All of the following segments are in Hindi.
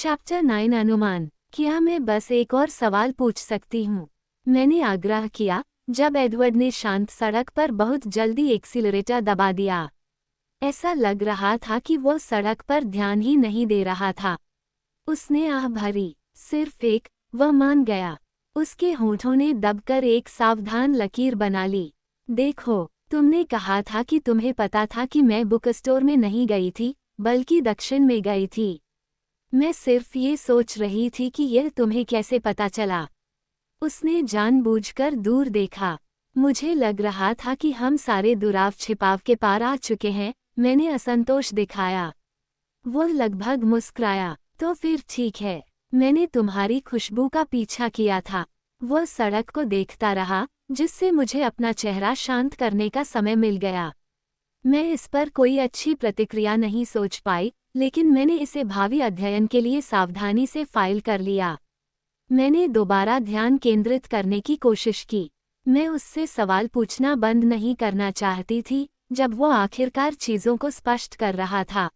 चैप्टर 9 अनुमान। क्या मैं बस एक और सवाल पूछ सकती हूँ? मैंने आग्रह किया, जब एडवर्ड ने शांत सड़क पर बहुत जल्दी एक्सीलरेटर दबा दिया। ऐसा लग रहा था कि वो सड़क पर ध्यान ही नहीं दे रहा था। उसने आह भरी। सिर्फ एक, वह मान गया। उसके होठों ने दबकर एक सावधान लकीर बना ली। देखो, तुमने कहा था कि तुम्हें पता था कि मैं बुक स्टोर में नहीं गई थी, बल्कि दक्षिण में गई थी। मैं सिर्फ ये सोच रही थी कि यह तुम्हें कैसे पता चला। उसने जानबूझकर दूर देखा। मुझे लग रहा था कि हम सारे दुराव छिपाव के पार आ चुके हैं। मैंने असंतोष दिखाया। वो लगभग मुस्कुराया। तो फिर ठीक है, मैंने तुम्हारी खुशबू का पीछा किया था। वह सड़क को देखता रहा, जिससे मुझे अपना चेहरा शांत करने का समय मिल गया। मैं इस पर कोई अच्छी प्रतिक्रिया नहीं सोच पाई, लेकिन मैंने इसे भावी अध्ययन के लिए सावधानी से फाइल कर लिया। मैंने दोबारा ध्यान केंद्रित करने की कोशिश की। मैं उससे सवाल पूछना बंद नहीं करना चाहती थी, जब वो आखिरकार चीज़ों को स्पष्ट कर रहा था।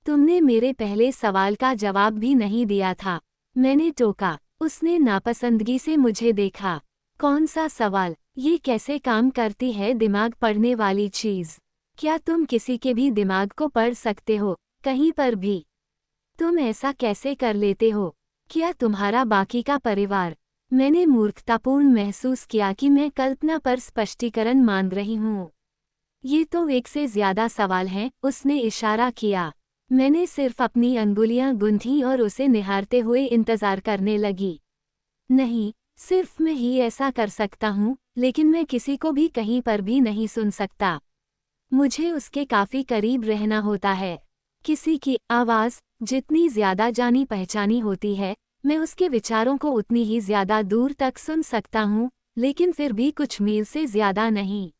तुमने मेरे पहले सवाल का जवाब भी नहीं दिया था, मैंने टोका। उसने नापसंदगी से मुझे देखा। कौन सा सवाल? ये कैसे काम करती है दिमाग पढ़ने वाली चीज़? क्या तुम किसी के भी दिमाग को पढ़ सकते हो, कहीं पर भी? तुम ऐसा कैसे कर लेते हो? क्या तुम्हारा बाकी का परिवार? मैंने मूर्खतापूर्ण महसूस किया कि मैं कल्पना पर स्पष्टीकरण मांग रही हूँ। ये तो एक से ज्यादा सवाल हैं, उसने इशारा किया। मैंने सिर्फ अपनी अंगुलियां गूंथीं और उसे निहारते हुए इंतजार करने लगी। नहीं, सिर्फ मैं ही ऐसा कर सकता हूँ, लेकिन मैं किसी को भी कहीं पर भी नहीं सुन सकता। मुझे उसके काफी करीब रहना होता है। किसी की आवाज़ जितनी ज्यादा जानी पहचानी होती है, मैं उसके विचारों को उतनी ही ज्यादा दूर तक सुन सकता हूँ, लेकिन फिर भी कुछ मील से ज्यादा नहीं।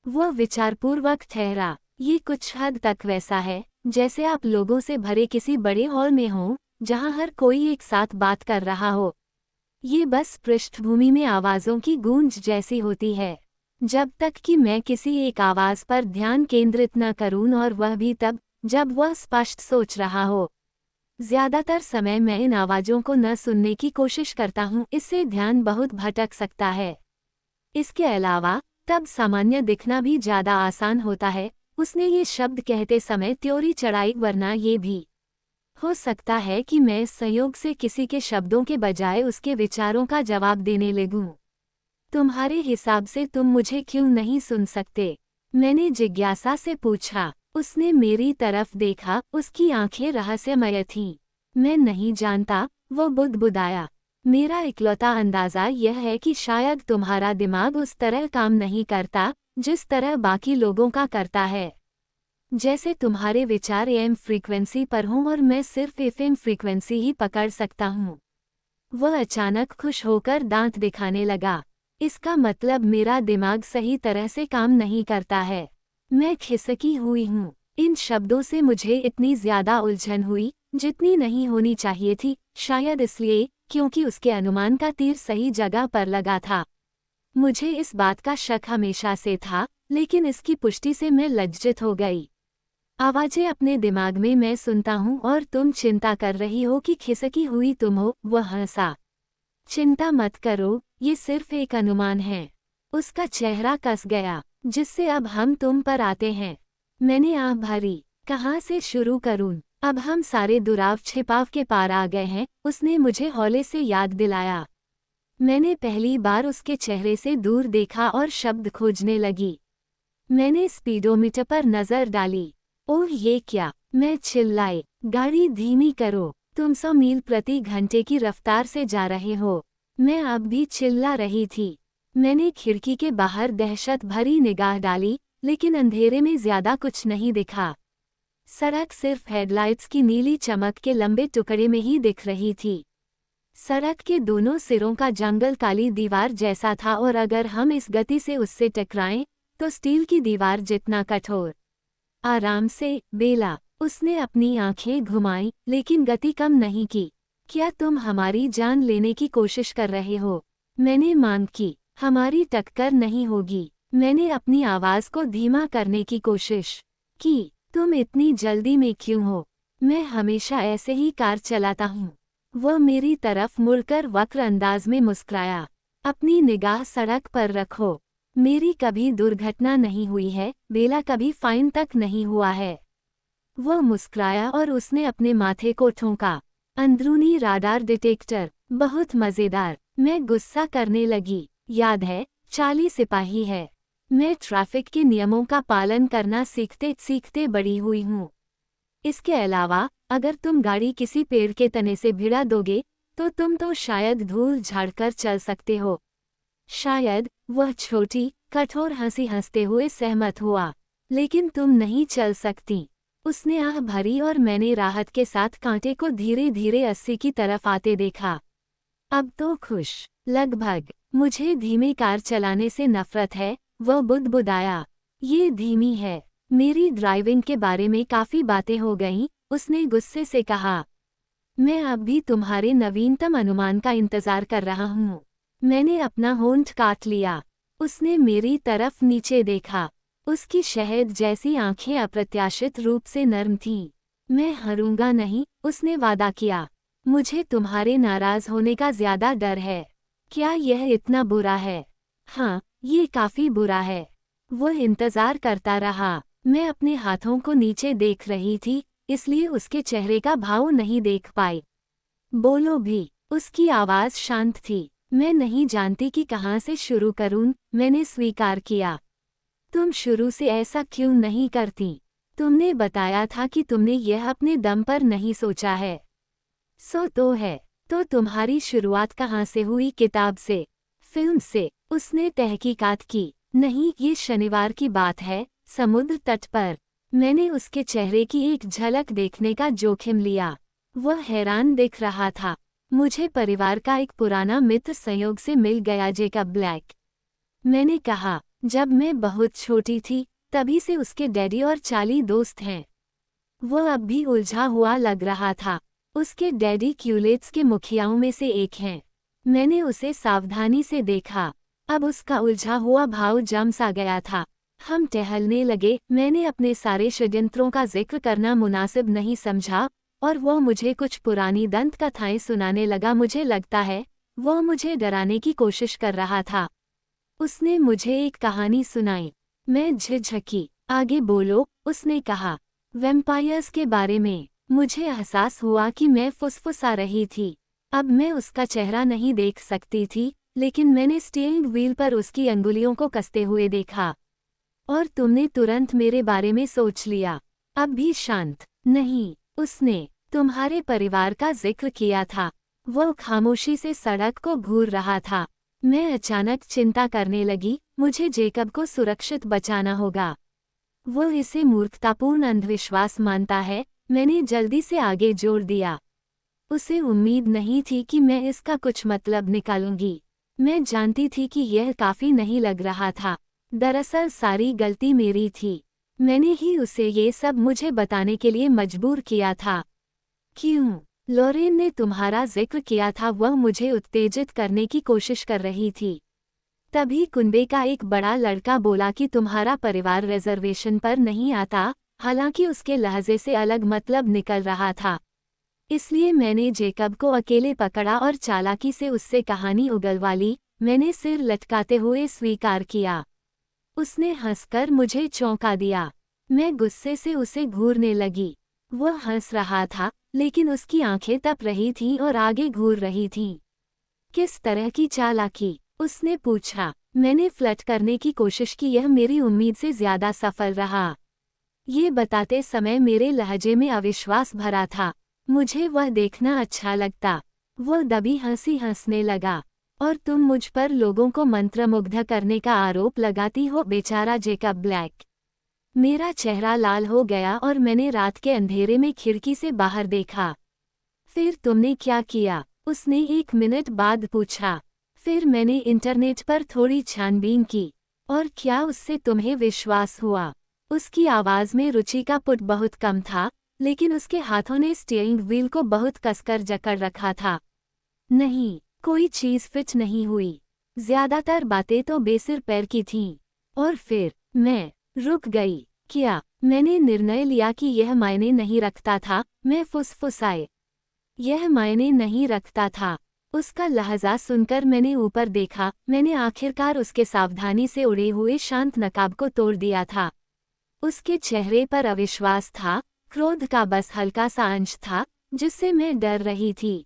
वह विचारपूर्वक ठहरा। ये कुछ हद तक वैसा है जैसे आप लोगों से भरे किसी बड़े हॉल में हों, जहां हर कोई एक साथ बात कर रहा हो। ये बस पृष्ठभूमि में आवाज़ों की गूंज जैसी होती है, जब तक कि मैं किसी एक आवाज़ पर ध्यान केंद्रित न करूं, और वह भी तब जब वह स्पष्ट सोच रहा हो। ज्यादातर समय मैं इन आवाज़ों को न सुनने की कोशिश करता हूँ, इससे ध्यान बहुत भटक सकता है। इसके अलावा तब सामान्य दिखना भी ज़्यादा आसान होता है। उसने ये शब्द कहते समय त्योरी चढ़ाई, वरना ये भी हो सकता है कि मैं इस संयोग से किसी के शब्दों के बजाय उसके विचारों का जवाब देने लगूं। तुम्हारे हिसाब से तुम मुझे क्यों नहीं सुन सकते? मैंने जिज्ञासा से पूछा। उसने मेरी तरफ देखा, उसकी आंखें रहस्यमय थीं। मैं नहीं जानता, वो बुदबुदाया। मेरा इकलौता अंदाज़ा यह है कि शायद तुम्हारा दिमाग उस तरह काम नहीं करता जिस तरह बाकी लोगों का करता है। जैसे तुम्हारे विचार एम फ्रीक्वेंसी पर हों और मैं सिर्फ एफएम फ्रीक्वेंसी ही पकड़ सकता हूँ। वह अचानक खुश होकर दांत दिखाने लगा। इसका मतलब मेरा दिमाग सही तरह से काम नहीं करता है। मैं खिसकी हुई हूँ। इन शब्दों से मुझे इतनी ज्यादा उलझन हुई जितनी नहीं होनी चाहिए थी, शायद इसलिए क्योंकि उसके अनुमान का तीर सही जगह पर लगा था। मुझे इस बात का शक हमेशा से था, लेकिन इसकी पुष्टि से मैं लज्जित हो गई। आवाज़ें अपने दिमाग में मैं सुनता हूँ और तुम चिंता कर रही हो कि खिसकी हुई तुम हो, वह हंसा। चिंता मत करो, ये सिर्फ एक अनुमान है। उसका चेहरा कस गया। जिससे अब हम तुम पर आते हैं। मैंने आह भरी। कहाँ से शुरू करूँ? अब हम सारे दुराव छिपाव के पार आ गए हैं, उसने मुझे हौले से याद दिलाया। मैंने पहली बार उसके चेहरे से दूर देखा और शब्द खोजने लगी। मैंने स्पीडोमीटर पर नजर डाली। ओह ये क्या! मैं चिल्लाई। गाड़ी धीमी करो, तुम 100 मील प्रति घंटे की रफ्तार से जा रहे हो। मैं अब भी चिल्ला रही थी। मैंने खिड़की के बाहर दहशत भरी निगाह डाली, लेकिन अंधेरे में ज्यादा कुछ नहीं दिखा। सड़क सिर्फ हेडलाइट्स की नीली चमक के लंबे टुकड़े में ही दिख रही थी। सड़क के दोनों सिरों का जंगल काली दीवार जैसा था, और अगर हम इस गति से उससे टकराएं, तो स्टील की दीवार जितना कठोर। आराम से, बेला। उसने अपनी आंखें घुमाई, लेकिन गति कम नहीं की। क्या तुम हमारी जान लेने की कोशिश कर रहे हो? मैंने मांग की। हमारी टक्कर नहीं होगी। मैंने अपनी आवाज़ को धीमा करने की कोशिश की। तुम इतनी जल्दी में क्यों हो? मैं हमेशा ऐसे ही कार चलाता हूँ। वह मेरी तरफ मुड़कर वक्र अंदाज में मुस्कुराया। अपनी निगाह सड़क पर रखो। मेरी कभी दुर्घटना नहीं हुई है, बेला कभी फाइन तक नहीं हुआ है। वह मुस्कुराया और उसने अपने माथे को ठोंका। अंदरूनी राडार डिटेक्टर, बहुत मजेदार। मैं गुस्सा करने लगी। याद है, चार्ली सिपाही है। मैं ट्रैफिक के नियमों का पालन करना सीखते सीखते बड़ी हुई हूँ। इसके अलावा, अगर तुम गाड़ी किसी पेड़ के तने से भिड़ा दोगे, तो तुम तो शायद धूल झाड़कर चल सकते हो। शायद, वह छोटी, कठोर हंसी हंसते हुए सहमत हुआ। लेकिन तुम नहीं चल सकती। उसने आह भरी और मैंने राहत के साथ कांटे को धीरे धीरे 80 की तरफ आते देखा। अब तो खुश, लगभग। मुझे धीमी कार चलाने से नफरत है, वह बुदबुदाया। ये धीमी है। मेरी ड्राइविंग के बारे में काफी बातें हो गईं, उसने गुस्से से कहा। मैं अब भी तुम्हारे नवीनतम अनुमान का इंतजार कर रहा हूँ। मैंने अपना होंठ काट लिया। उसने मेरी तरफ नीचे देखा। उसकी शहद जैसी आंखें अप्रत्याशित रूप से नर्म थीं। मैं हारूंगा नहीं, उसने वादा किया। मुझे तुम्हारे नाराज होने का ज्यादा डर है। क्या यह इतना बुरा है? हाँ, ये काफी बुरा है। वह इंतजार करता रहा। मैं अपने हाथों को नीचे देख रही थी, इसलिए उसके चेहरे का भाव नहीं देख पाई। बोलो भी। उसकी आवाज शांत थी। मैं नहीं जानती कि कहाँ से शुरू करूं, मैंने स्वीकार किया। तुम शुरू से ऐसा क्यों नहीं करती? तुमने बताया था कि तुमने यह अपने दम पर नहीं सोचा है। सो तो है। तो तुम्हारी शुरुआत कहाँ से हुई? किताब से? फिल्म से? उसने तहकीकात की। नहीं, ये शनिवार की बात है, समुद्र तट पर। मैंने उसके चेहरे की एक झलक देखने का जोखिम लिया। वह हैरान दिख रहा था। मुझे परिवार का एक पुराना मित्र संयोग से मिल गया, जेकब ब्लैक। मैंने कहा, जब मैं बहुत छोटी थी, तभी से उसके डैडी और चार्ली दोस्त हैं। वह अब भी उलझा हुआ लग रहा था। उसके डैडी क्यूलेट्स के मुखियाओं में से एक हैं। मैंने उसे सावधानी से देखा। अब उसका उलझा हुआ भाव जम सा गया था। हम टहलने लगे। मैंने अपने सारे षड्यंत्रों का जिक्र करना मुनासिब नहीं समझा, और वह मुझे कुछ पुरानी दंत कथाएं सुनाने लगा। मुझे लगता है, वह मुझे डराने की कोशिश कर रहा था। उसने मुझे एक कहानी सुनाई। मैं झिझकी। आगे बोलो, उसने कहा। वैम्पायर्स के बारे में। मुझे एहसास हुआ कि मैं फुसफुसा रही थी। अब मैं उसका चेहरा नहीं देख सकती थी, लेकिन मैंने स्टीयरिंग व्हील पर उसकी अंगुलियों को कसते हुए देखा। और तुमने तुरंत मेरे बारे में सोच लिया। अब भी शांत। नहीं, उसने तुम्हारे परिवार का जिक्र किया था। वह खामोशी से सड़क को घूर रहा था। मैं अचानक चिंता करने लगी, मुझे जेकब को सुरक्षित बचाना होगा। वह इसे मूर्खतापूर्ण अंधविश्वास मानता है, मैंने जल्दी से आगे जोड़ दिया। उसे उम्मीद नहीं थी कि मैं इसका कुछ मतलब निकालूंगी। मैं जानती थी कि यह काफी नहीं लग रहा था। दरअसल सारी गलती मेरी थी। मैंने ही उसे ये सब मुझे बताने के लिए मजबूर किया था। क्यों? लॉरेन ने तुम्हारा जिक्र किया था, वह मुझे उत्तेजित करने की कोशिश कर रही थी। तभी कुनबे का एक बड़ा लड़का बोला कि तुम्हारा परिवार रिजर्वेशन पर नहीं आता, हालांकि उसके लहजे से अलग मतलब निकल रहा था। इसलिए मैंने जेकब को अकेले पकड़ा और चालाकी से उससे कहानी उगलवा ली। मैंने सिर लटकाते हुए स्वीकार किया। उसने हंसकर मुझे चौंका दिया। मैं गुस्से से उसे घूरने लगी। वह हंस रहा था, लेकिन उसकी आंखें तप रही थीं और आगे घूर रही थीं। किस तरह की चालाकी? उसने पूछा। मैंने फ्लर्ट करने की कोशिश की, यह मेरी उम्मीद से ज्यादा सफल रहा। ये बताते समय मेरे लहजे में अविश्वास भरा था। मुझे वह देखना अच्छा लगता। वह दबी हंसी हंसने लगा। और तुम मुझ पर लोगों को मंत्रमुग्ध करने का आरोप लगाती हो, बेचारा जेकब ब्लैक। मेरा चेहरा लाल हो गया और मैंने रात के अंधेरे में खिड़की से बाहर देखा। फिर तुमने क्या किया? उसने 1 मिनट बाद पूछा। फिर मैंने इंटरनेट पर थोड़ी छानबीन की। और क्या उससे तुम्हें विश्वास हुआ? उसकी आवाज में रुचि का पुट बहुत कम था, लेकिन उसके हाथों ने स्टीयरिंग व्हील को बहुत कसकर जकड़ रखा था। नहीं, कोई चीज फिट नहीं हुई। ज्यादातर बातें तो बेसिर पैर की थीं। और फिर मैं रुक गई। क्या? मैंने निर्णय लिया कि यह मायने नहीं रखता था, मैं फुसफुसाए। यह मायने नहीं रखता था। उसका लहजा सुनकर मैंने ऊपर देखा, मैंने आखिरकार उसके सावधानी से उड़े हुए शांत नकाब को तोड़ दिया था। उसके चेहरे पर अविश्वास था, क्रोध का बस हल्का सा अंश था, जिससे मैं डर रही थी।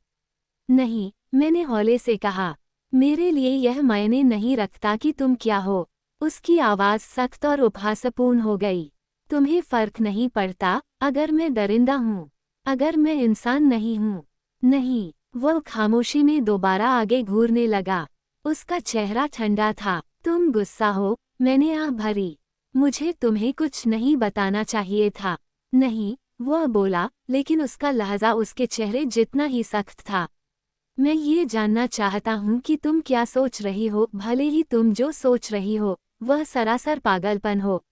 नहीं, मैंने हौले से कहा, मेरे लिए यह मायने नहीं रखता कि तुम क्या हो। उसकी आवाज़ सख्त और उपहासपूर्ण हो गई। तुम्हें फर्क नहीं पड़ता, अगर मैं दरिंदा हूँ, अगर मैं इंसान नहीं हूँ। नहीं, वह खामोशी में दोबारा आगे घूरने लगा। उसका चेहरा ठंडा था। तुम गुस्सा हो, मैंने आह भरी। मुझे तुम्हें कुछ नहीं बताना चाहिए था। नहीं, वह बोला, लेकिन उसका लहजा उसके चेहरे जितना ही सख्त था। मैं ये जानना चाहता हूँ कि तुम क्या सोच रही हो, भले ही तुम जो सोच रही हो, वह सरासर पागलपन हो।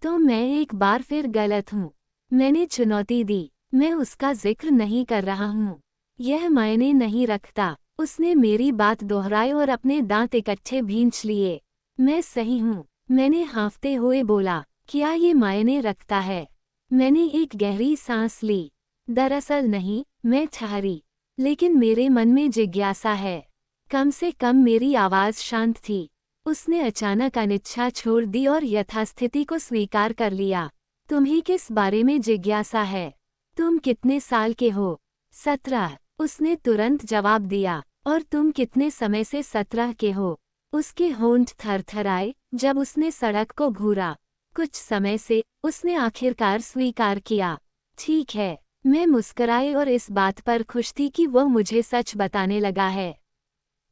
तो मैं एक बार फिर गलत हूँ। मैंने चुनौती दी। मैं उसका जिक्र नहीं कर रहा हूँ। यह मायने नहीं रखता। उसने मेरी बात दोहराई और अपने दांत इकट्ठे भींच लिए। मैं सही हूँ, मैंने हाँफते हुए बोला। क्या ये मायने रखता है? मैंने एक गहरी सांस ली। दरअसल नहीं, मैं ठहरी। लेकिन मेरे मन में जिज्ञासा है। कम से कम मेरी आवाज़ शांत थी। उसने अचानक अनिच्छा छोड़ दी और यथास्थिति को स्वीकार कर लिया। तुम्हें किस बारे में जिज्ञासा है? तुम कितने साल के हो? 17, उसने तुरंत जवाब दिया। और तुम कितने समय से 17 के हो? उसके होंठ थरथराए जब उसने सड़क को घूरा। कुछ समय से, उसने आखिरकार स्वीकार किया। ठीक है। मैं मुस्कराई और इस बात पर खुश थी कि वह मुझे सच बताने लगा है।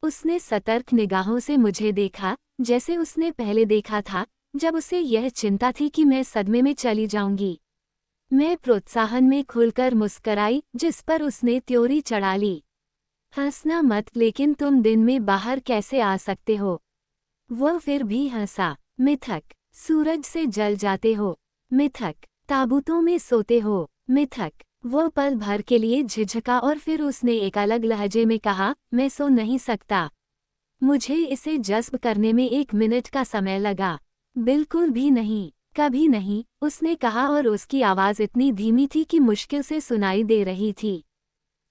उसने सतर्क निगाहों से मुझे देखा, जैसे उसने पहले देखा था, जब उसे यह चिंता थी कि मैं सदमे में चली जाऊंगी। मैं प्रोत्साहन में खुलकर मुस्कराई, जिस पर उसने त्योरी चढ़ा ली। हंसना मत, लेकिन तुम दिन में बाहर कैसे आ सकते हो? वह फिर भी हंसा। मिथक, सूरज से जल जाते हो। मिथक, ताबूतों में सोते हो। मिथक। वो पल भर के लिए झिझका और फिर उसने एक अलग लहजे में कहा, मैं सो नहीं सकता। मुझे इसे जज्ब करने में 1 मिनट का समय लगा। बिल्कुल भी नहीं, कभी नहीं, उसने कहा और उसकी आवाज़ इतनी धीमी थी कि मुश्किल से सुनाई दे रही थी।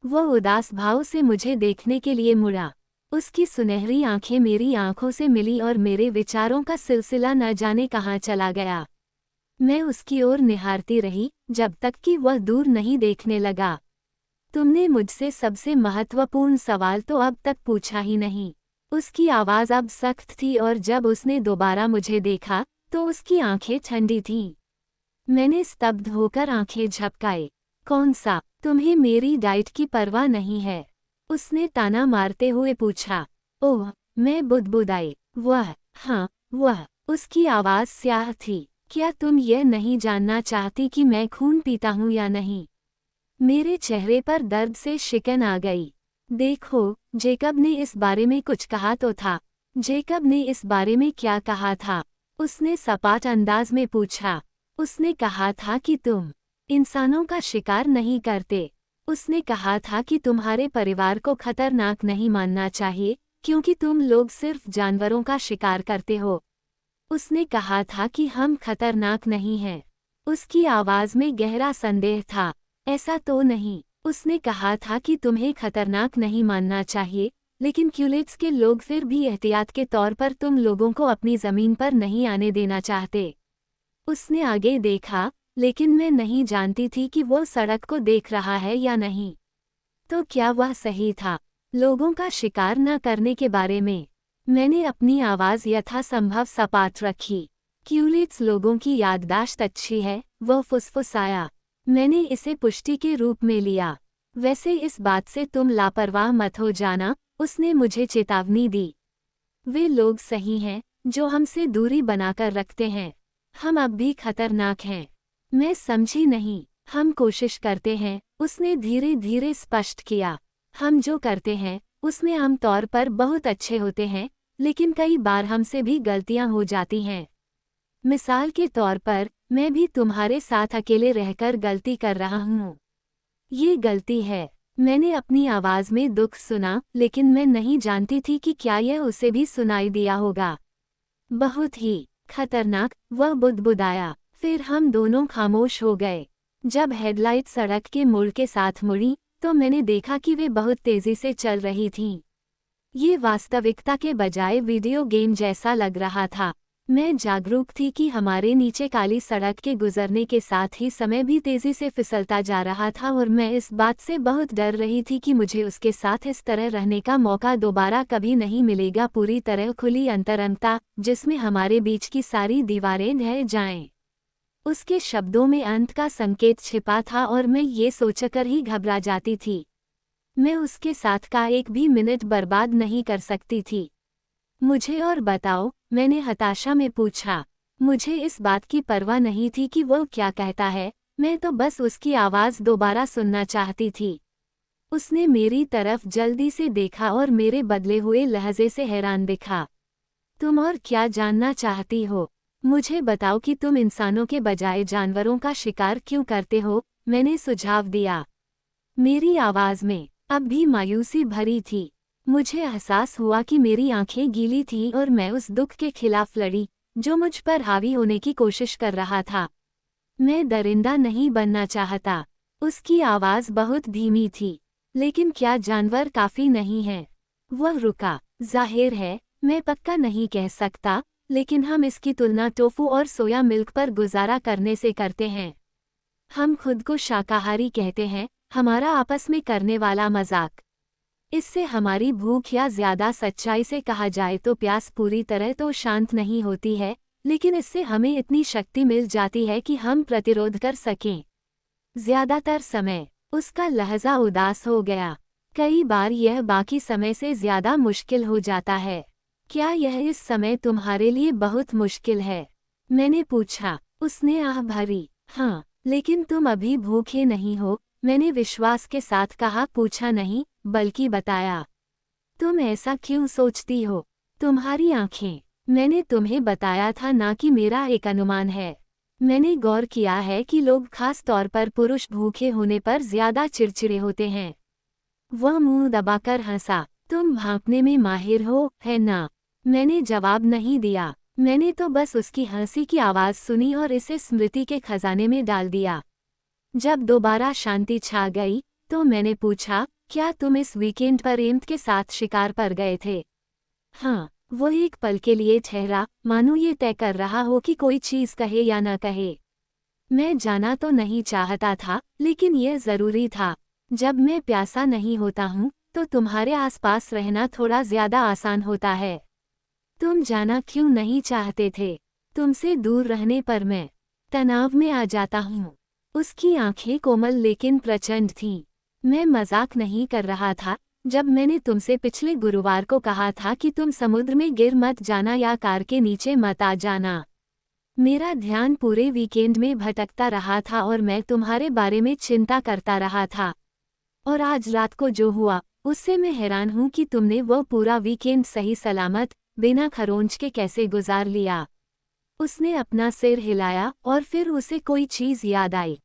वो उदास भाव से मुझे देखने के लिए मुड़ा। उसकी सुनहरी आंखें मेरी आंखों से मिली और मेरे विचारों का सिलसिला न जाने कहाँ चला गया। मैं उसकी ओर निहारती रही, जब तक कि वह दूर नहीं देखने लगा। तुमने मुझसे सबसे महत्वपूर्ण सवाल तो अब तक पूछा ही नहीं। उसकी आवाज़ अब सख्त थी और जब उसने दोबारा मुझे देखा, तो उसकी आंखें ठंडी थीं। मैंने स्तब्ध होकर आंखें झपकाई। कौन सा? तुम्हें मेरी डाइट की परवाह नहीं है? उसने ताना मारते हुए पूछा। ओह, मैं बुदबुदाई। वह, हाँ, वह। उसकी आवाज़ स्याह थी। क्या तुम यह नहीं जानना चाहती कि मैं खून पीता हूँ या नहीं? मेरे चेहरे पर दर्द से शिकन आ गई। देखो, जेकब ने इस बारे में कुछ कहा तो था। जेकब ने इस बारे में क्या कहा था? उसने सपाट अंदाज में पूछा। उसने कहा था कि तुम इंसानों का शिकार नहीं करते। उसने कहा था कि तुम्हारे परिवार को खतरनाक नहीं मानना चाहिए, क्योंकि तुम लोग सिर्फ जानवरों का शिकार करते हो। उसने कहा था कि हम खतरनाक नहीं हैं। उसकी आवाज़ में गहरा संदेह था। ऐसा तो नहीं। उसने कहा था कि तुम्हें खतरनाक नहीं मानना चाहिए, लेकिन क्यूलेट्स के लोग फिर भी एहतियात के तौर पर तुम लोगों को अपनी ज़मीन पर नहीं आने देना चाहते। उसने आगे देखा, लेकिन मैं नहीं जानती थी कि वो सड़क को देख रहा है या नहीं। तो क्या वह सही था? लोगों का शिकार न करने के बारे में। मैंने अपनी आवाज़ यथासंभव सपाट रखी। क्यूलेट्स लोगों की याददाश्त अच्छी है, वह फुसफुसाया। मैंने इसे पुष्टि के रूप में लिया। वैसे इस बात से तुम लापरवाह मत हो जाना, उसने मुझे चेतावनी दी। वे लोग सही हैं, जो हमसे दूरी बनाकर रखते हैं। हम अब भी खतरनाक हैं। मैं समझी नहीं। हम कोशिश करते हैं, उसने धीरे धीरे स्पष्ट किया। हम जो करते हैं, उसमें आमतौर पर बहुत अच्छे होते हैं, लेकिन कई बार हमसे भी गलतियां हो जाती हैं। मिसाल के तौर पर, मैं भी तुम्हारे साथ अकेले रहकर गलती कर रहा हूँ। ये गलती है। मैंने अपनी आवाज़ में दुख सुना, लेकिन मैं नहीं जानती थी कि क्या यह उसे भी सुनाई दिया होगा। बहुत ही खतरनाक, वह बुदबुदाया। फिर हम दोनों खामोश हो गए। जब हेडलाइट सड़क के मोड़ के साथ मुड़ी तो मैंने देखा कि वे बहुत तेजी से चल रही थीं। ये वास्तविकता के बजाय वीडियो गेम जैसा लग रहा था। मैं जागरूक थी कि हमारे नीचे काली सड़क के गुजरने के साथ ही समय भी तेजी से फिसलता जा रहा था और मैं इस बात से बहुत डर रही थी कि मुझे उसके साथ इस तरह रहने का मौका दोबारा कभी नहीं मिलेगा। पूरी तरह खुली अंतरंगता जिसमें हमारे बीच की सारी दीवारें ढह जाएं। उसके शब्दों में अंत का संकेत छिपा था और मैं ये सोचकर ही घबरा जाती थी। मैं उसके साथ का एक भी मिनट बर्बाद नहीं कर सकती थी। मुझे और बताओ, मैंने हताशा में पूछा। मुझे इस बात की परवाह नहीं थी कि वो क्या कहता है, मैं तो बस उसकी आवाज़ दोबारा सुनना चाहती थी। उसने मेरी तरफ जल्दी से देखा और मेरे बदले हुए लहजे से हैरान दिखा। तुम और क्या जानना चाहती हो? मुझे बताओ कि तुम इंसानों के बजाय जानवरों का शिकार क्यों करते हो, मैंने सुझाव दिया। मेरी आवाज़ में अब भी मायूसी भरी थी। मुझे एहसास हुआ कि मेरी आंखें गीली थीं और मैं उस दुख के खिलाफ लड़ी जो मुझ पर हावी होने की कोशिश कर रहा था। मैं दरिंदा नहीं बनना चाहता। उसकी आवाज़ बहुत धीमी थी। लेकिन क्या जानवर काफ़ी नहीं है? वह रुका। जाहिर है, मैं पक्का नहीं कह सकता, लेकिन हम इसकी तुलना टोफू और सोया मिल्क पर गुजारा करने से करते हैं। हम खुद को शाकाहारी कहते हैं, हमारा आपस में करने वाला मजाक। इससे हमारी भूख या ज़्यादा सच्चाई से कहा जाए तो प्यास पूरी तरह तो शांत नहीं होती है, लेकिन इससे हमें इतनी शक्ति मिल जाती है कि हम प्रतिरोध कर सकें। ज़्यादातर समय उसका लहजा उदास हो गया। कई बार यह बाकी समय से ज़्यादा मुश्किल हो जाता है। क्या यह इस समय तुम्हारे लिए बहुत मुश्किल है? मैंने पूछा। उसने आह भरी। हाँ, लेकिन तुम अभी भूखे नहीं हो, मैंने विश्वास के साथ कहा। पूछा नहीं, बल्कि बताया। तुम ऐसा क्यों सोचती हो? तुम्हारी आंखें। मैंने तुम्हें बताया था ना कि मेरा एक अनुमान है। मैंने गौर किया है कि लोग खास तौर पर पुरुष भूखे होने पर ज्यादा चिड़चिड़े होते हैं। वह मुंह दबाकर हंसा। तुम भांपने में माहिर हो, है ना? मैंने जवाब नहीं दिया। मैंने तो बस उसकी हंसी की आवाज़ सुनी और इसे स्मृति के खजाने में डाल दिया। जब दोबारा शांति छा गई तो मैंने पूछा, क्या तुम इस वीकेंड पर एम्त के साथ शिकार पर गए थे? हाँ, वो एक पल के लिए ठहरा, मानो ये तय कर रहा हो कि कोई चीज़ कहे या न कहे। मैं जाना तो नहीं चाहता था, लेकिन यह ज़रूरी था। जब मैं प्यासा नहीं होता हूँ तो तुम्हारे आसपास रहना थोड़ा ज़्यादा आसान होता है। तुम जाना क्यों नहीं चाहते थे? तुमसे दूर रहने पर मैं तनाव में आ जाता हूँ। उसकी आंखें कोमल लेकिन प्रचंड थीं। मैं मजाक नहीं कर रहा था। जब मैंने तुमसे पिछले गुरुवार को कहा था कि तुम समुद्र में गिर मत जाना या कार के नीचे मत आ जाना, मेरा ध्यान पूरे वीकेंड में भटकता रहा था और मैं तुम्हारे बारे में चिंता करता रहा था। और आज रात को जो हुआ, उससे मैं हैरान हूँ कि तुमने वह पूरा वीकेंड सही सलामत, बिना खरोंच के कैसे गुजार लिया। उसने अपना सिर हिलाया और फिर उसे कोई चीज़ याद आई।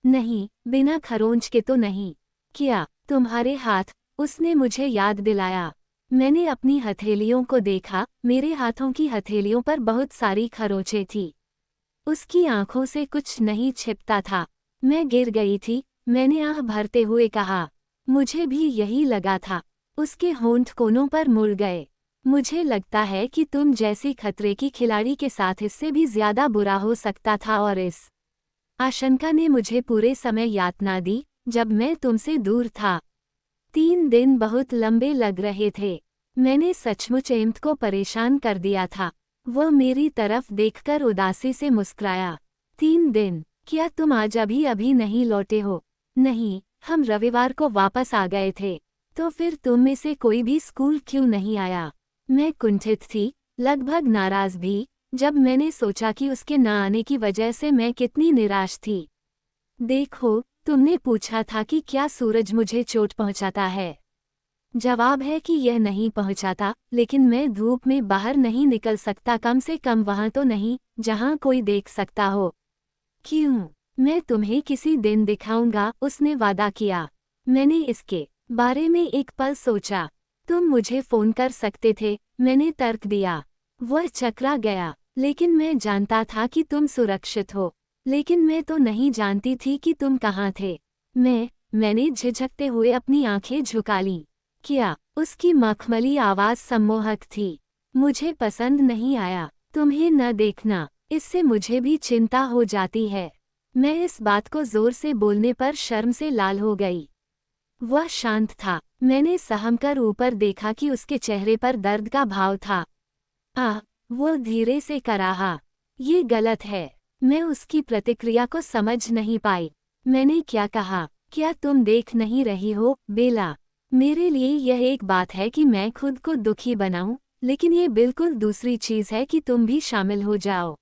नहीं, बिना खरोंच के तो नहीं। क्या, तुम्हारे हाथ? उसने मुझे याद दिलाया। मैंने अपनी हथेलियों को देखा। मेरे हाथों की हथेलियों पर बहुत सारी खरोंचें थी। उसकी आंखों से कुछ नहीं छिपता था। मैं गिर गई थी, मैंने आह भरते हुए कहा। मुझे भी यही लगा था। उसके होंठ कोनों पर मुड़ गए। मुझे लगता है कि तुम जैसी खतरे की खिलाड़ी के साथ इससे भी ज्यादा बुरा हो सकता था और इस आशंका ने मुझे पूरे समय यातना दी जब मैं तुमसे दूर था। 3 दिन बहुत लंबे लग रहे थे। मैंने सचमुच एम्त को परेशान कर दिया था। वह मेरी तरफ देखकर उदासी से मुस्कुराया। 3 दिन? क्या तुम आज अभी नहीं लौटे हो? नहीं, हम रविवार को वापस आ गए थे। तो फिर तुम में से कोई भी स्कूल क्यों नहीं आया? मैं कुंठित थी, लगभग नाराज भी, जब मैंने सोचा कि उसके न आने की वजह से मैं कितनी निराश थी। देखो, तुमने पूछा था कि क्या सूरज मुझे चोट पहुंचाता है। जवाब है कि यह नहीं पहुंचाता, लेकिन मैं धूप में बाहर नहीं निकल सकता, कम से कम वहां तो नहीं जहां कोई देख सकता हो। क्यों? मैं तुम्हें किसी दिन दिखाऊंगा, उसने वादा किया। मैंने इसके बारे में एक पल सोचा। तुम मुझे फोन कर सकते थे, मैंने तर्क दिया। वह चकरा गया। लेकिन मैं जानता था कि तुम सुरक्षित हो। लेकिन मैं तो नहीं जानती थी कि तुम कहाँ थे। मैंने झिझकते हुए अपनी आंखें झुका लीं। क्या? उसकी मखमली आवाज़ सम्मोहक थी। मुझे पसंद नहीं आया। तुम्हें न देखना, इससे मुझे भी चिंता हो जाती है। मैं इस बात को जोर से बोलने पर शर्म से लाल हो गई। वह शांत था। मैंने सहमकर ऊपर देखा कि उसके चेहरे पर दर्द का भाव था। आह! वो धीरे से कराहा। ये गलत है। मैं उसकी प्रतिक्रिया को समझ नहीं पाई। मैंने क्या कहा? क्या तुम देख नहीं रही हो, बेला? मेरे लिए यह एक बात है कि मैं खुद को दुखी बनाऊं, लेकिन ये बिल्कुल दूसरी चीज़ है कि तुम भी शामिल हो जाओ।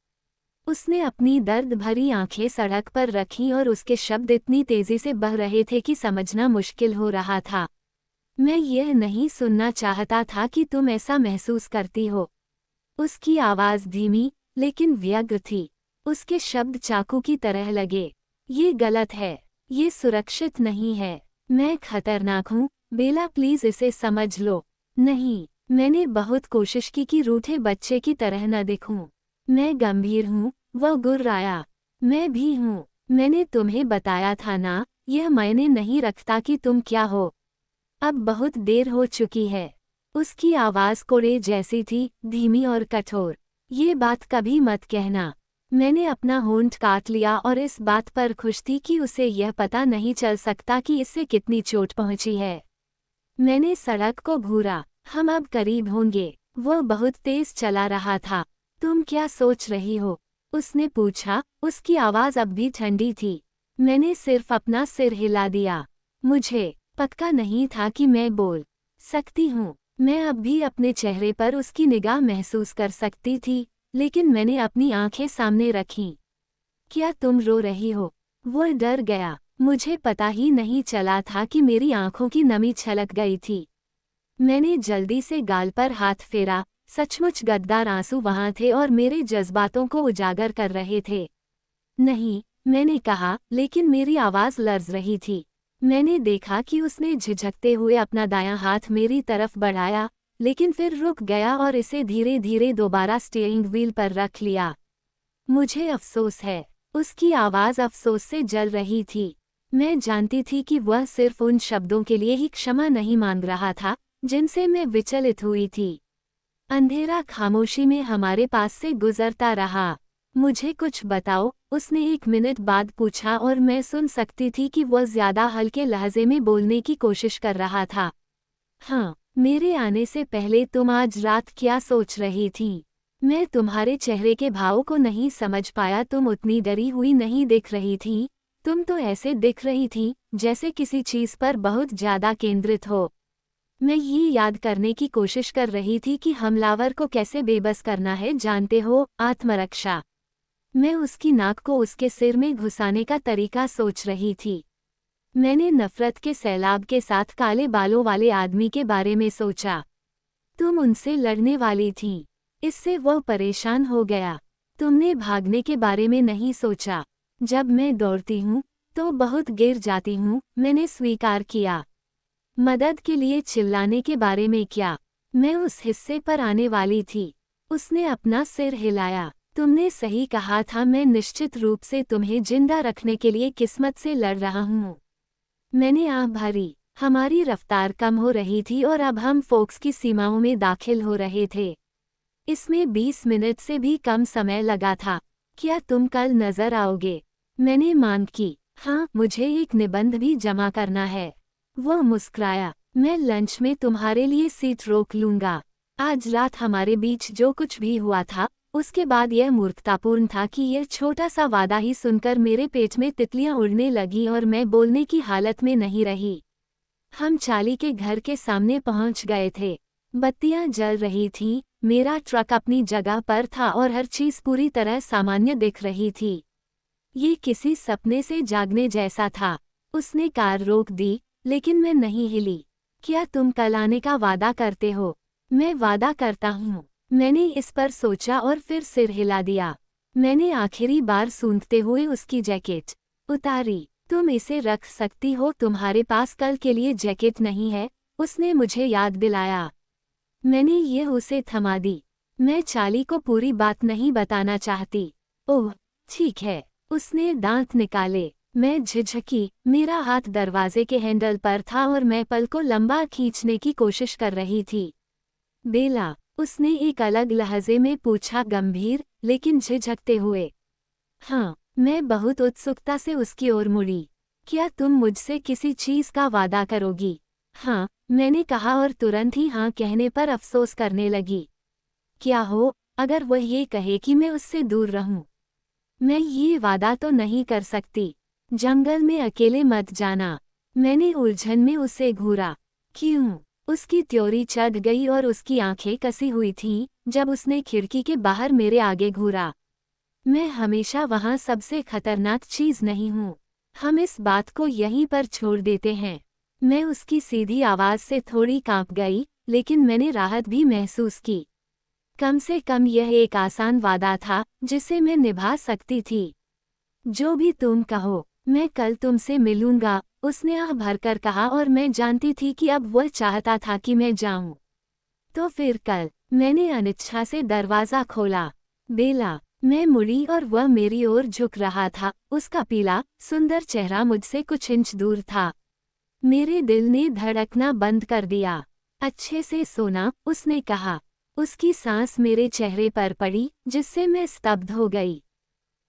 उसने अपनी दर्द भरी आंखें सड़क पर रखीं और उसके शब्द इतनी तेजी से बह रहे थे कि समझना मुश्किल हो रहा था। मैं यह नहीं सुनना चाहता था कि तुम ऐसा महसूस करती हो। उसकी आवाज़ धीमी लेकिन व्यग्र थी। उसके शब्द चाकू की तरह लगे। ये गलत है। ये सुरक्षित नहीं है। मैं खतरनाक हूँ, बेला, प्लीज़ इसे समझ लो। नहीं, मैंने बहुत कोशिश की कि रूठे बच्चे की तरह न दिखूं। मैं गंभीर हूँ, वह गुर्राया। मैं भी हूँ। मैंने तुम्हें बताया था ना, यह मायने नहीं रखता कि तुम क्या हो। अब बहुत देर हो चुकी है। उसकी आवाज़ कोड़े जैसी थी, धीमी और कठोर। ये बात कभी मत कहना। मैंने अपना होंठ काट लिया और इस बात पर खुश थी कि उसे यह पता नहीं चल सकता कि इससे कितनी चोट पहुंची है। मैंने सड़क को घूरा। हम अब करीब होंगे। वह बहुत तेज चला रहा था। तुम क्या सोच रही हो? उसने पूछा। उसकी आवाज़ अब भी ठंडी थी। मैंने सिर्फ अपना सिर हिला दिया। मुझे पक्का नहीं था कि मैं बोल सकती हूँ। मैं अब भी अपने चेहरे पर उसकी निगाह महसूस कर सकती थी, लेकिन मैंने अपनी आंखें सामने रखीं। क्या तुम रो रही हो? वह डर गया। मुझे पता ही नहीं चला था कि मेरी आंखों की नमी छलक गई थी। मैंने जल्दी से गाल पर हाथ फेरा। सचमुच गद्दार आंसू वहां थे और मेरे जज्बातों को उजागर कर रहे थे। नहीं, मैंने कहा, लेकिन मेरी आवाज़ लर्ज रही थी। मैंने देखा कि उसने झिझकते हुए अपना दायां हाथ मेरी तरफ बढ़ाया, लेकिन फिर रुक गया और इसे धीरे धीरे दोबारा स्टीयरिंग व्हील पर रख लिया। मुझे अफ़सोस है। उसकी आवाज़ अफ़सोस से जल रही थी। मैं जानती थी कि वह सिर्फ उन शब्दों के लिए ही क्षमा नहीं मांग रहा था, जिनसे मैं विचलित हुई थी। अंधेरा खामोशी में हमारे पास से गुजरता रहा। मुझे कुछ बताओ, उसने 1 मिनट बाद पूछा और मैं सुन सकती थी कि वह ज्यादा हल्के लहजे में बोलने की कोशिश कर रहा था। हाँ, मेरे आने से पहले तुम आज रात क्या सोच रही थी? मैं तुम्हारे चेहरे के भाव को नहीं समझ पाया। तुम उतनी डरी हुई नहीं दिख रही थी। तुम तो ऐसे दिख रही थी जैसे किसी चीज पर बहुत ज्यादा केंद्रित हो। मैं ये याद करने की कोशिश कर रही थी कि हमलावर को कैसे बेबस करना है, जानते हो, आत्मरक्षा। मैं उसकी नाक को उसके सिर में घुसाने का तरीका सोच रही थी। मैंने नफरत के सैलाब के साथ काले बालों वाले आदमी के बारे में सोचा। तुम उनसे लड़ने वाली थीं। इससे वह परेशान हो गया। तुमने भागने के बारे में नहीं सोचा। जब मैं दौड़ती हूँ तो बहुत गिर जाती हूँ, मैंने स्वीकार किया। मदद के लिए चिल्लाने के बारे में क्या? मैं उस हिस्से पर आने वाली थी। उसने अपना सिर हिलाया। तुमने सही कहा था, मैं निश्चित रूप से तुम्हें जिंदा रखने के लिए किस्मत से लड़ रहा हूँ। मैंने आह भरी। हमारी रफ्तार कम हो रही थी और अब हम फोक्स की सीमाओं में दाखिल हो रहे थे। इसमें 20 मिनट से भी कम समय लगा था। क्या तुम कल नजर आओगे? मैंने मांग की। हाँ, मुझे एक निबंध भी जमा करना है। वह मुस्कुराया। मैं लंच में तुम्हारे लिए सीट रोक लूंगा। आज रात हमारे बीच जो कुछ भी हुआ था, उसके बाद यह मूर्खतापूर्ण था कि यह छोटा सा वादा ही सुनकर मेरे पेट में तितलियां उड़ने लगी और मैं बोलने की हालत में नहीं रही। हम चाली के घर के सामने पहुंच गए थे। बत्तियां जल रही थीं, मेरा ट्रक अपनी जगह पर था और हर चीज पूरी तरह सामान्य दिख रही थी। ये किसी सपने से जागने जैसा था। उसने कार रोक दी, लेकिन मैं नहीं हिली। क्या तुम कल आने का वादा करते हो? मैं वादा करता हूँ। मैंने इस पर सोचा और फिर सिर हिला दिया। मैंने आखिरी बार सूंघते हुए उसकी जैकेट उतारी। तुम इसे रख सकती हो, तुम्हारे पास कल के लिए जैकेट नहीं है, उसने मुझे याद दिलाया। मैंने यह उसे थमा दी। मैं चाली को पूरी बात नहीं बताना चाहती। ओह ठीक है। उसने दांत निकाले। मैं झिझकी। मेरा हाथ दरवाजे के हैंडल पर था और मैं पल को लंबा खींचने की कोशिश कर रही थी। बेला, उसने एक अलग लहजे में पूछा, गंभीर लेकिन झिझकते हुए। हाँ, मैं बहुत उत्सुकता से उसकी ओर मुड़ी। क्या तुम मुझसे किसी चीज का वादा करोगी? हाँ, मैंने कहा और तुरंत ही हाँ कहने पर अफसोस करने लगी। क्या हो, अगर वह ये कहे कि मैं उससे दूर रहूं? मैं ये वादा तो नहीं कर सकती। जंगल में अकेले मत जाना। मैंने उलझन में उसे घूरा। क्यों? उसकी त्योरी चढ़ गई और उसकी आंखें कसी हुई थीं जब उसने खिड़की के बाहर मेरे आगे घूरा। मैं हमेशा वहां सबसे खतरनाक चीज नहीं हूं। हम इस बात को यहीं पर छोड़ देते हैं। मैं उसकी सीधी आवाज से थोड़ी कांप गई, लेकिन मैंने राहत भी महसूस की। कम से कम यह एक आसान वादा था जिसे मैं निभा सकती थी। जो भी तुम कहो, मैं कल तुमसे मिलूंगा, उसने आह भरकर कहा और मैं जानती थी कि अब वह चाहता था कि मैं जाऊं। तो फिर कल, मैंने अनिच्छा से दरवाजा खोला। बेला, मैं मुड़ी और वह मेरी ओर झुक रहा था। उसका पीला, सुंदर चेहरा मुझसे कुछ इंच दूर था। मेरे दिल ने धड़कना बंद कर दिया। अच्छे से सोना, उसने कहा। उसकी सांस मेरे चेहरे पर पड़ी, जिससे मैं स्तब्ध हो गई।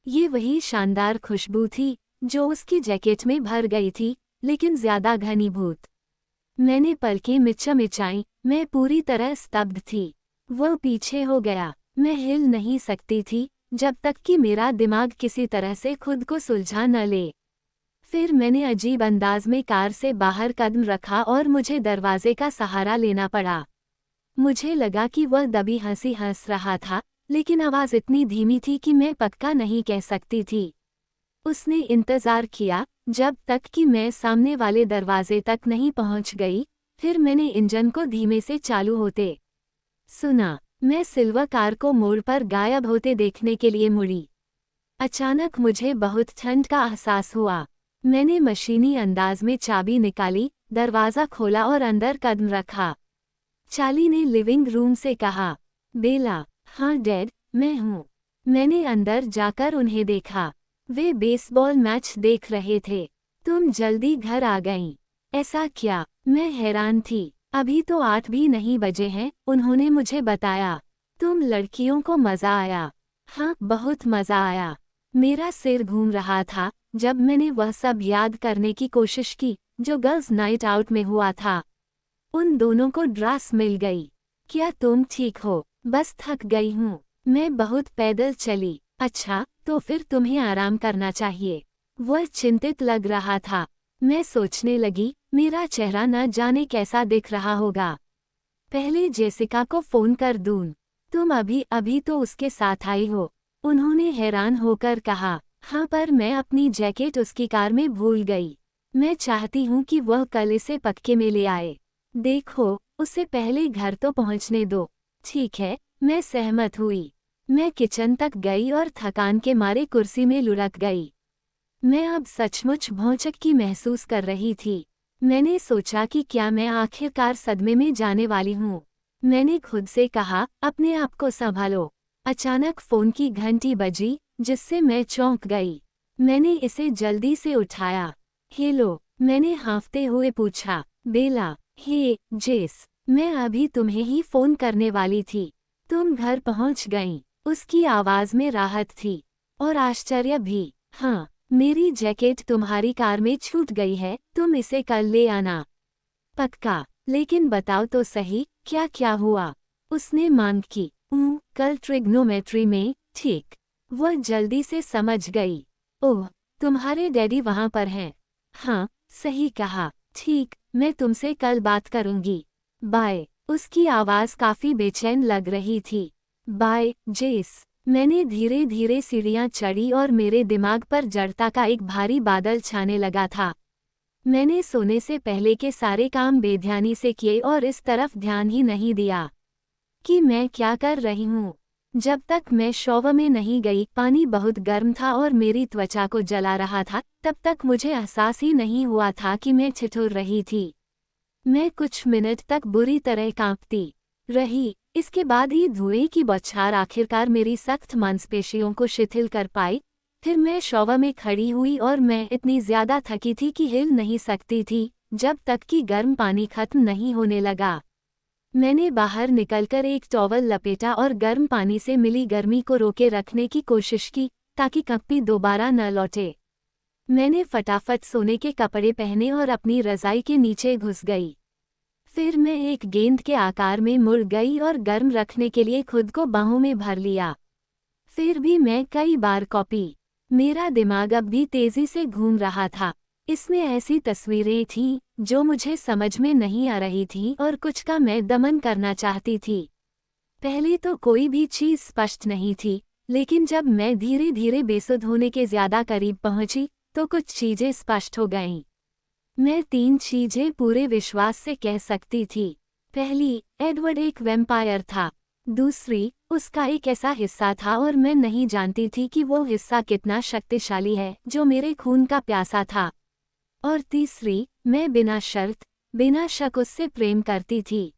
ये वही शानदार खुशबू थी जो उसकी जैकेट में भर गई थी, लेकिन ज्यादा घनीभूत। मैंने पलकें मिचमिचाईं। मैं पूरी तरह स्तब्ध थी। वह पीछे हो गया। मैं हिल नहीं सकती थी जब तक कि मेरा दिमाग किसी तरह से खुद को सुलझा न ले। फिर मैंने अजीब अंदाज में कार से बाहर कदम रखा और मुझे दरवाजे का सहारा लेना पड़ा। मुझे लगा कि वह दबी हंसी हंस रहा था, लेकिन आवाज इतनी धीमी थी कि मैं पक्का नहीं कह सकती थी। उसने इंतजार किया जब तक कि मैं सामने वाले दरवाजे तक नहीं पहुंच गई। फिर मैंने इंजन को धीमे से चालू होते सुना। मैं सिल्वर कार को मोड़ पर गायब होते देखने के लिए मुड़ी। अचानक मुझे बहुत ठंड का एहसास हुआ। मैंने मशीनी अंदाज में चाबी निकाली, दरवाज़ा खोला और अंदर कदम रखा। चाली ने लिविंग रूम से कहा, बेला। हाँ डैड, मैं हूँ। मैंने अंदर जाकर उन्हें देखा। वे बेसबॉल मैच देख रहे थे। तुम जल्दी घर आ गईं। ऐसा क्या? मैं हैरान थी। अभी तो 8 भी नहीं बजे हैं, उन्होंने मुझे बताया। तुम लड़कियों को मज़ा आया? हाँ, बहुत मज़ा आया। मेरा सिर घूम रहा था जब मैंने वह सब याद करने की कोशिश की जो गर्ल्स नाइट आउट में हुआ था। उन दोनों को ड्रेस मिल गई। क्या तुम ठीक हो? बस थक गई हूँ। मैं बहुत पैदल चली। अच्छा, तो फिर तुम्हें आराम करना चाहिए। वह चिंतित लग रहा था। मैं सोचने लगी, मेरा चेहरा न जाने कैसा दिख रहा होगा। पहले जेसिका को फोन कर दूं। तुम अभी अभी तो उसके साथ आई हो, उन्होंने हैरान होकर कहा। हाँ, पर मैं अपनी जैकेट उसकी कार में भूल गई। मैं चाहती हूँ कि वह कल इसे पक्के में ले आए। देखो, उसे पहले घर तो पहुँचने दो। ठीक है, मैं सहमत हुई। मैं किचन तक गई और थकान के मारे कुर्सी में लुढ़क गई। मैं अब सचमुच भौचक्की महसूस कर रही थी। मैंने सोचा कि क्या मैं आखिरकार सदमे में जाने वाली हूँ। मैंने खुद से कहा, अपने आप को संभालो। अचानक फोन की घंटी बजी, जिससे मैं चौंक गई। मैंने इसे जल्दी से उठाया। हेलो, मैंने हाँफते हुए पूछा। बेला। हे जेस, मैं अभी तुम्हें ही फोन करने वाली थी। तुम घर पहुंच गईं। उसकी आवाज में राहत थी और आश्चर्य भी। हाँ, मेरी जैकेट तुम्हारी कार में छूट गई है, तुम इसे कल ले आना। पक्का? लेकिन बताओ तो सही, क्या क्या हुआ? उसने मांग की। कल ट्रिग्नोमेट्री में। ठीक। वह जल्दी से समझ गई। ओह, तुम्हारे डैडी वहां पर हैं। हाँ, सही कहा। ठीक, मैं तुमसे कल बात करूंगी। बाय। उसकी आवाज काफी बेचैन लग रही थी। बाय, जेस। मैंने धीरे धीरे सीढ़ियां चढ़ी और मेरे दिमाग पर जड़ता का एक भारी बादल छाने लगा था। मैंने सोने से पहले के सारे काम बेध्यानी से किए और इस तरफ ध्यान ही नहीं दिया कि मैं क्या कर रही हूँ। जब तक मैं शॉवर में नहीं गई, पानी बहुत गर्म था और मेरी त्वचा को जला रहा था। तब तक मुझे एहसास ही नहीं हुआ था कि मैं ठिठुर रही थी। मैं कुछ मिनट तक बुरी तरह कांपती रही, इसके बाद ही धुएं की बौछार आखिरकार मेरी सख्त मांसपेशियों को शिथिल कर पाई। फिर मैं शॉवर में खड़ी हुई और मैं इतनी ज्यादा थकी थी कि हिल नहीं सकती थी, जब तक कि गर्म पानी खत्म नहीं होने लगा। मैंने बाहर निकलकर एक टॉवल लपेटा और गर्म पानी से मिली गर्मी को रोके रखने की कोशिश की, ताकि कंपी दोबारा न लौटे। मैंने फटाफट सोने के कपड़े पहने और अपनी रज़ाई के नीचे घुस गई। फिर मैं एक गेंद के आकार में मुड़ गई और गर्म रखने के लिए खुद को बाहों में भर लिया। फिर भी मैं कई बार कॉपी। मेरा दिमाग अब भी तेजी से घूम रहा था। इसमें ऐसी तस्वीरें थीं जो मुझे समझ में नहीं आ रही थीं और कुछ का मैं दमन करना चाहती थी। पहले तो कोई भी चीज़ स्पष्ट नहीं थी, लेकिन जब मैं धीरे धीरे बेसुध होने के ज़्यादा करीब पहुंची, तो कुछ चीज़ें स्पष्ट हो गईं। मैं 3 चीज़ें पूरे विश्वास से कह सकती थी। पहली, एडवर्ड एक वैम्पायर था। दूसरी, उसका एक ऐसा हिस्सा था और मैं नहीं जानती थी कि वो हिस्सा कितना शक्तिशाली है, जो मेरे खून का प्यासा था। और तीसरी, मैं बिना शर्त, बिना शक उससे प्रेम करती थी।